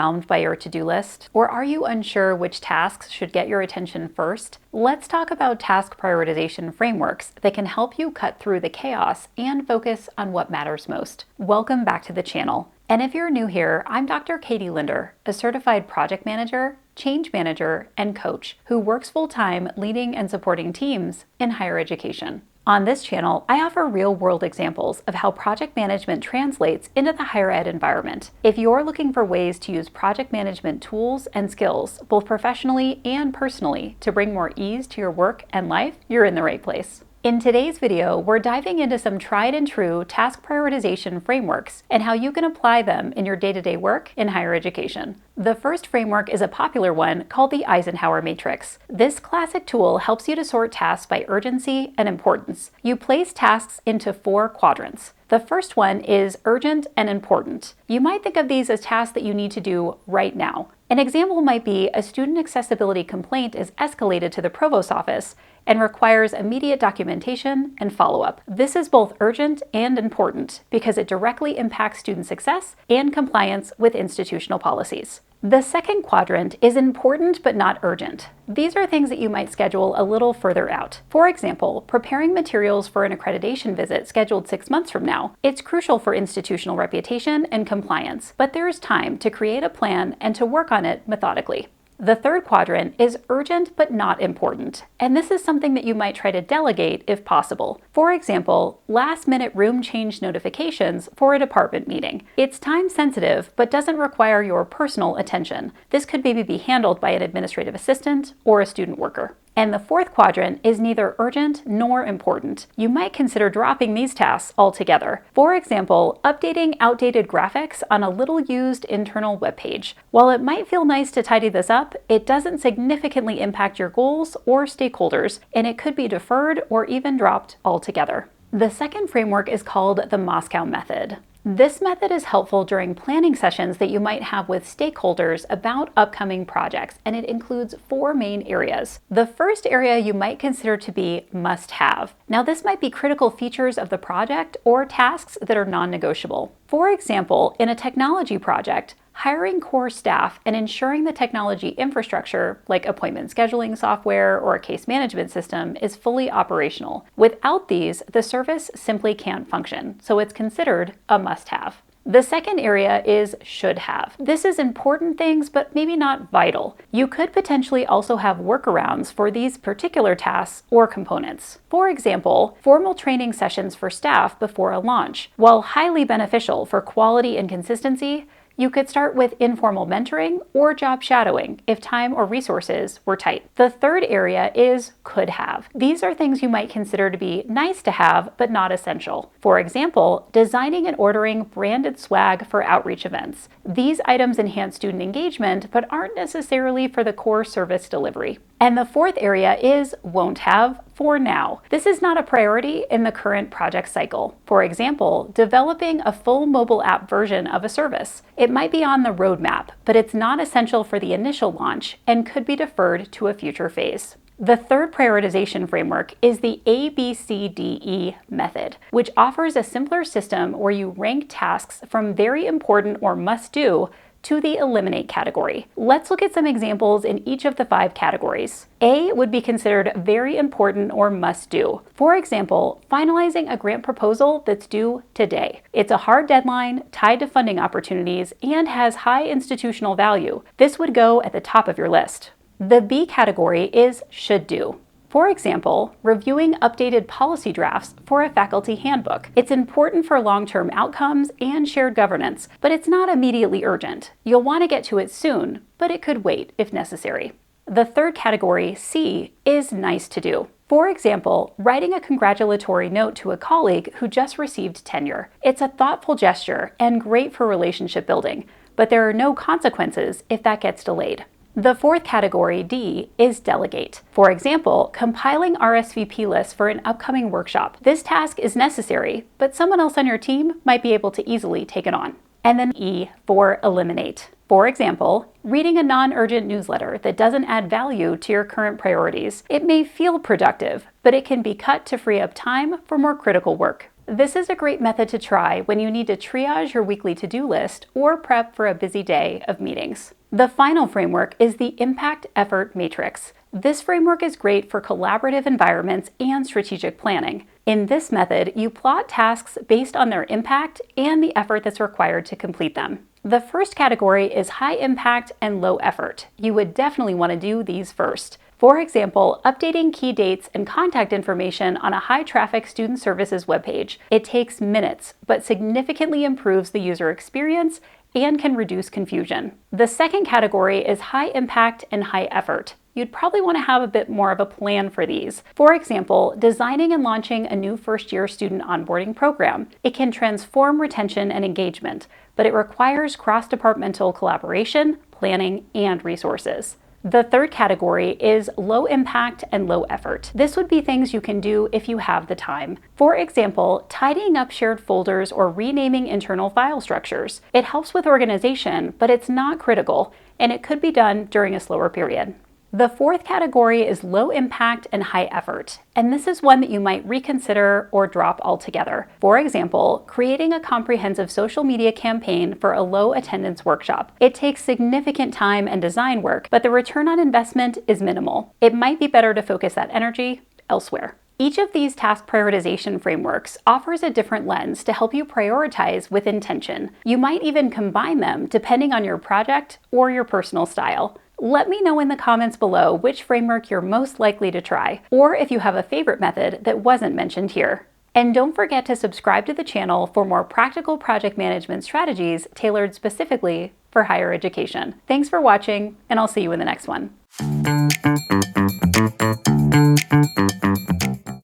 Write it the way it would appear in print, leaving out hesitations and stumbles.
overwhelmed by your to-do list? Or are you unsure which tasks should get your attention first? Let's talk about task prioritization frameworks that can help you cut through the chaos and focus on what matters most. Welcome back to the channel. And if you're new here, I'm Dr. Katie Linder, a certified project manager, change manager, and coach who works full-time leading and supporting teams in higher education. On this channel, I offer real-world examples of how project management translates into the higher ed environment. If you're looking for ways to use project management tools and skills, both professionally and personally, to bring more ease to your work and life, you're in the right place. In today's video, we're diving into some tried and true task prioritization frameworks and how you can apply them in your day-to-day work in higher education. The first framework is a popular one called the Eisenhower Matrix. This classic tool helps you to sort tasks by urgency and importance. You place tasks into 4 quadrants. The first one is urgent and important. You might think of these as tasks that you need to do right now. An example might be a student accessibility complaint is escalated to the provost's office and requires immediate documentation and follow-up. This is both urgent and important because it directly impacts student success and compliance with institutional policies. The second quadrant is important but not urgent. These are things that you might schedule a little further out. For example, preparing materials for an accreditation visit scheduled 6 months from now. It's crucial for institutional reputation and compliance, but there is time to create a plan and to work on it methodically. The third quadrant is urgent but not important, and this is something that you might try to delegate if possible. For example, last-minute room change notifications for a department meeting. It's time sensitive but doesn't require your personal attention. This could maybe be handled by an administrative assistant or a student worker. And the fourth quadrant is neither urgent nor important. You might consider dropping these tasks altogether. For example, updating outdated graphics on a little-used internal web page. While it might feel nice to tidy this up, it doesn't significantly impact your goals or stakeholders, and it could be deferred or even dropped altogether. The second framework is called the Moscow Method. This method is helpful during planning sessions that you might have with stakeholders about upcoming projects, and it includes 4 main areas. The first area you might consider to be must-have. Now, this might be critical features of the project or tasks that are non-negotiable. For example, in a technology project, hiring core staff and ensuring the technology infrastructure, like appointment scheduling software or a case management system, is fully operational. Without these, the service simply can't function, so it's considered a must-have. The second area is should have. This is important things, but maybe not vital. You could potentially also have workarounds for these particular tasks or components. For example, formal training sessions for staff before a launch. While highly beneficial for quality and consistency, you could start with informal mentoring or job shadowing if time or resources were tight. The third area is could have. These are things you might consider to be nice to have, but not essential. For example, designing and ordering branded swag for outreach events. These items enhance student engagement, but aren't necessarily for the core service delivery. And the fourth area is won't have for now. This is not a priority in the current project cycle. For example, developing a full mobile app version of a service. It might be on the roadmap, but it's not essential for the initial launch and could be deferred to a future phase. The third prioritization framework is the ABCDE method, which offers a simpler system where you rank tasks from very important or must-do to the eliminate category. Let's look at some examples in each of the 5 categories. A would be considered very important or must do. For example, finalizing a grant proposal that's due today. It's a hard deadline, tied to funding opportunities, and has high institutional value. This would go at the top of your list. The B category is should do. For example, reviewing updated policy drafts for a faculty handbook. It's important for long-term outcomes and shared governance, but it's not immediately urgent. You'll want to get to it soon, but it could wait if necessary. The third category, C, is nice to do. For example, writing a congratulatory note to a colleague who just received tenure. It's a thoughtful gesture and great for relationship building, but there are no consequences if that gets delayed. The fourth category, D, is delegate. For example, compiling RSVP lists for an upcoming workshop. This task is necessary, but someone else on your team might be able to easily take it on. And then E for eliminate. For example, reading a non-urgent newsletter that doesn't add value to your current priorities. It may feel productive, but it can be cut to free up time for more critical work. This is a great method to try when you need to triage your weekly to-do list or prep for a busy day of meetings. The final framework is the Impact Effort Matrix. This framework is great for collaborative environments and strategic planning. In this method, you plot tasks based on their impact and the effort that's required to complete them. The first category is high impact and low effort. You would definitely want to do these first. For example, updating key dates and contact information on a high-traffic student services webpage. It takes minutes, but significantly improves the user experience and can reduce confusion. The second category is high impact and high effort. You'd probably want to have a bit more of a plan for these. For example, designing and launching a new first-year student onboarding program. It can transform retention and engagement, but it requires cross-departmental collaboration, planning, and resources. The third category is low impact and low effort. This would be things you can do if you have the time. For example, tidying up shared folders or renaming internal file structures. It helps with organization, but it's not critical, and it could be done during a slower period. The fourth category is low impact and high effort, and this is one that you might reconsider or drop altogether. For example, creating a comprehensive social media campaign for a low attendance workshop. It takes significant time and design work, but the return on investment is minimal. It might be better to focus that energy elsewhere. Each of these task prioritization frameworks offers a different lens to help you prioritize with intention. You might even combine them depending on your project or your personal style. Let me know in the comments below which framework you're most likely to try, or if you have a favorite method that wasn't mentioned here. And don't forget to subscribe to the channel for more practical project management strategies tailored specifically for higher education. Thanks for watching, and I'll see you in the next one.